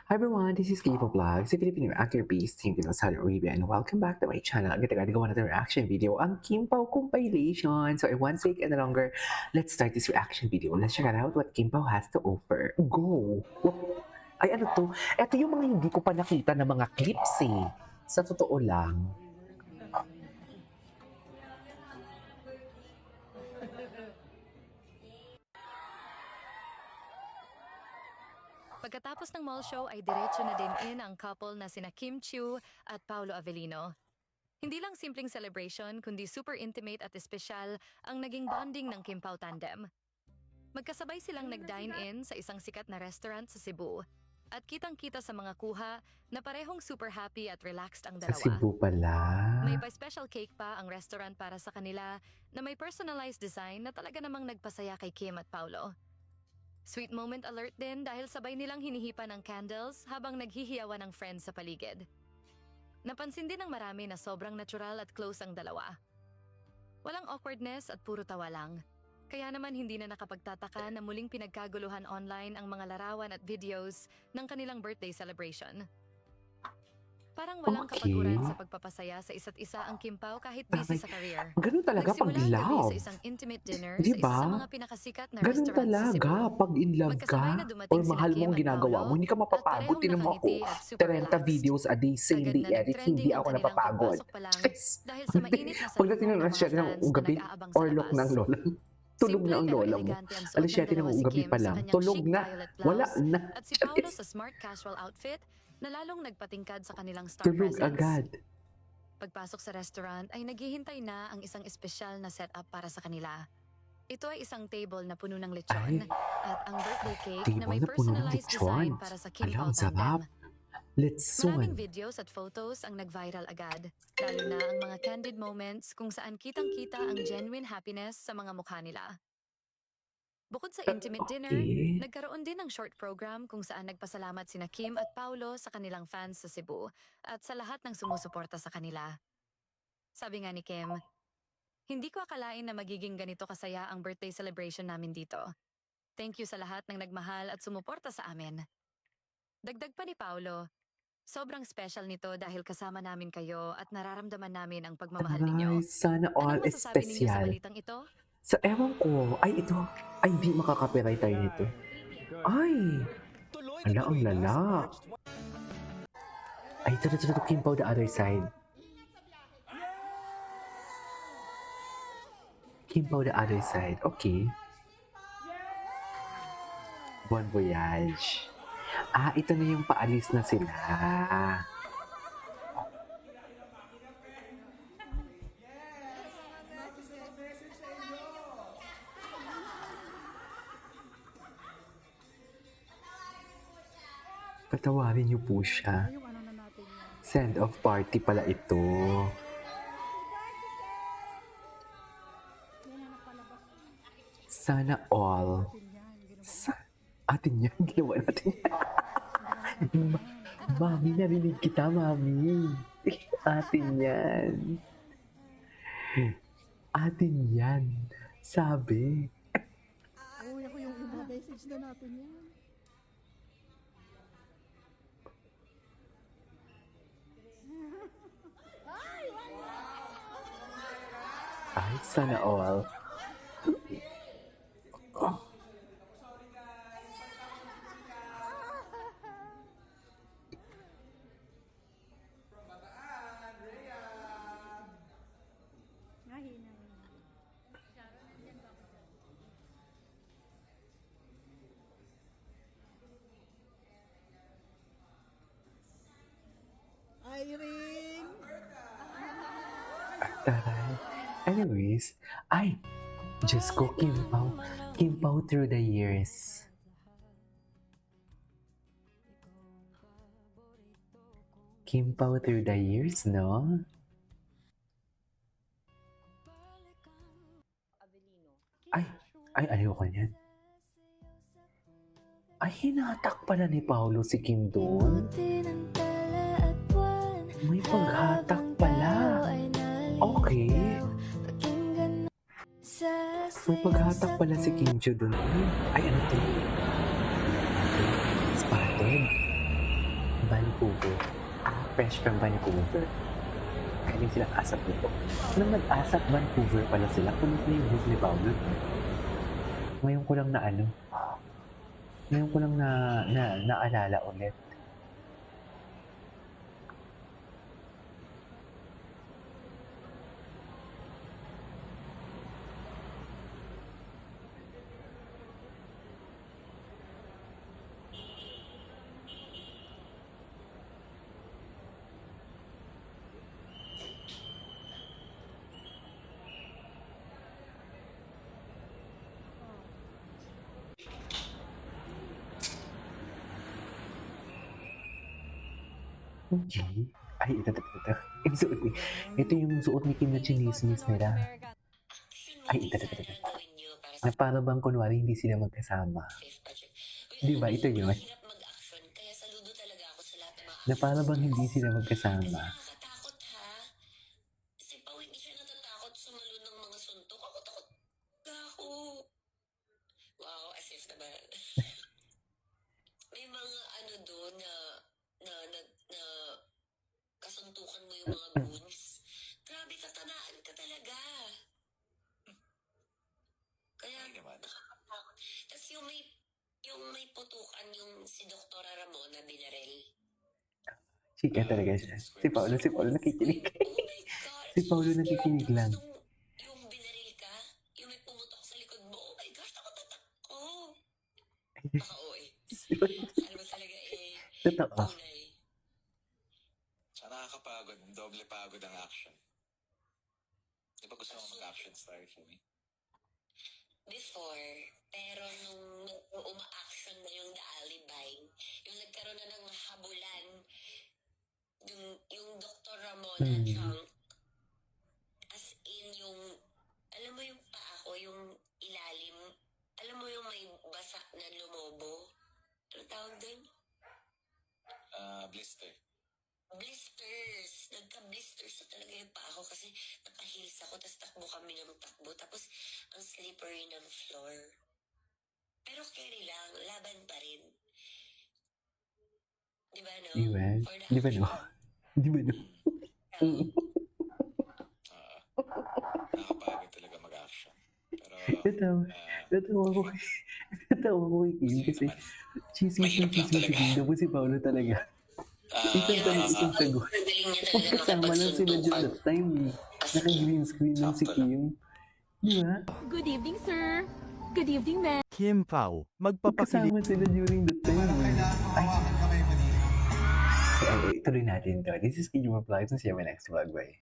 Hi everyone, this is Kipo Vlogs, a Filipino actor based in Saudi Arabia, and welcome back to my channel. Agad-agad gawa natin reaction video ang Kim Pao compilation. So I won't take any longer. Let's start this reaction video. Let's check out what Kim Pao has to offer. Go! Ay ano to? Ito yung mga hindi ko pa nakita na mga clips eh. Sa totoo lang. Pagkatapos ng mall show ay diretso na din in ang couple na sina Kim Chiu at Paolo Avellino. Hindi lang simpleng celebration kundi super intimate at espesyal ang naging bonding ng Kim Pao tandem. Magkasabay silang nag-dine-in sa isang sikat na restaurant sa Cebu at kitang-kita sa mga kuha na parehong super happy at relaxed ang Sa dalawa. Cebu pala. May pa-special cake pa ang restaurant para sa kanila na may personalized design na talaga namang nagpasaya kay Kim at Paolo. Sweet moment alert din dahil sabay nilang hinihipan ng candles habang naghihiyawan ng friends sa paligid. Napansin din ng marami na sobrang natural at close ang dalawa. Walang awkwardness at puro tawa lang. Kaya naman hindi na nakapagtataka na muling pinagkaguluhan online ang mga larawan at videos ng kanilang birthday celebration. Parang walang kapaguran sa pagpapasaya sa isa't isa ang Kim Pao kahit busy sa career. Ganun talaga pag Nagsimula ang gabi love. sa isang intimate dinner Diba? sa isa sa mga pinakasikat na Ganun restaurant sa talaga Cebu. pag in love Magkasabay ka na dumating or sina mahal Kim mo ang at ginagawa Paolo mo, hindi ka at mapapagod. parehong Tinan mo ako, nakangiti at super 30 relaxed. videos a day, same Agad day na edit, nag-trending hindi ang ako kanilang napapagod. pagpasok pa lang Yes. dahil sa mainit na Pagdating salubong ng ng alas mga 7 ng fans na gabi, nag-aabang sa orlok ng labas. lola. Tulog Simple na ang pero lola mo. elegante ang suot Alas ng 7 ng dalawa si gabi Kim pa sa lang, kanyang tulog chic na. violet Wala blouse na. at si Paolo sa smart casual outfit na lalong nagpatingkad sa kanilang star Tulog presence. agad. Pagpasok sa restaurant ay naghihintay na ang isang espesyal na setup para sa kanila. Ito ay isang table na puno ng lechon at ang birthday cake na may Table na puno ng personalized lechon. design para sa Kim Ala, Pao ang sarap. tandem. Letson. Maraming videos at photos ang nag-viral agad, lalo na ang mga candid moments kung saan kitang-kita ang genuine happiness sa mga mukha nila. Bukod sa intimate dinner, Okay. nagkaroon din ng short program kung saan nagpasalamat sina Kim at Paolo sa kanilang fans sa Cebu at sa lahat ng sumusuporta sa kanila. Sabi nga ni Kim, "Hindi ko akalain na magiging ganito kasaya ang birthday celebration namin dito. Thank you sa lahat ng nagmahal at sumuporta sa amin." Dagdag pa ni Paolo, "Sobrang special nito dahil kasama namin kayo at nararamdaman namin ang pagmamahal ninyo." Ay, sana all Anong masasabi ninyo sa special. balitang ito? Sa ewan ko, ay ito, ay di makaka-copyright tayo nito. Ay, ala ang lala. Ay, ito, Kim Pao the other side. Kim Pao the other side, okay. Bon voyage. Ah, ito na yung paalis na sila. Patawarin niyo po siya. Send-off party pala ito. Sana all. Atin yan. Ginawa natin yan. Mami, narinig kita, Mami. Atin yan. Atin yan. Sabi. Uy, ako yung iba. Message na natin yan. Ay, sana all. Mahina. Irene! Taray. Anyways, ay, just go Kim Pao. Kim Pao through the years. Kim Pao through the years, no? Ay, ayoko niyan. Ay, hinatak pala ni Paolo si Kim doon. May paghatak pala. Okay. May paghatak pala si Kim Jo doon. Ay, ano to? Spotted. Vancouver. Fresh from Vancouver. Galing silang asap nito. Nung nag-asap Vancouver pala sila, kulit na yung group ni Paolo. Ngayon ko lang naalala ulit. Okay. Ay, ito. Yung suot ni, ito yung suot ni Kim na chinismis nila. Ay, ito. Na para bang kunwari hindi sila magkasama. Di ba? Ito yun. Na para bang hindi sila magkasama. Nakakatakot ha. Si Pao hindi siya natatakot sumalun ng mga suntok. Ako takot ako. Wow, as if naman. May mga ano doon na kasuntukan mo yung mga goons. Grabe katanaan ka talaga. Kaya nakakatakot. Tapos yung may putukan yung si Dr. Ramona Binarel. Chika talaga siya. Si Paolo nakikinig. Oh my God. Si Paolo nakikinig lang. Yung binaril ka, yung may pumutok sa likod mo, oh my gosh, ako. Baka oy. Ano ba talaga Totoo. tunay. Sa nakakapagod, doble pagod ang action. Di ba gusto mo mag-action star for me? Before, pero nung uma-action na yung The Alibi, yung nagkaroon na ng habulan, yung Dr. Ramona Chang, as in yung, alam mo yung paa ko, yung ilalim, alam mo yung may basa na lumobo? Ano tawag dun? Blister. Blisters. Nagka-blisters na talaga yung paa ko kasi naka-heels ako, tapos takbo kami ng takbo, tapos ang slippery ng floor. Pero carry lang, laban pa rin. Di ba no? Di ba no? Nakakapagod talaga mag-action. Pero, Natawa ko kay Kim kasi chismis si Kim. Tapos si Paolo talaga. Isang sagot. Magaling niya talaga Kasama lang sila dyan that time eh. Naka-green screen lang si Kim. Di ba? Good evening, sir. Good evening, ma'am. Kim Pao, magpapakili Kasama sila during that time eh. Ay, tuloy natin to. This is Kim Vlogs. See you in my next vlog. Bye.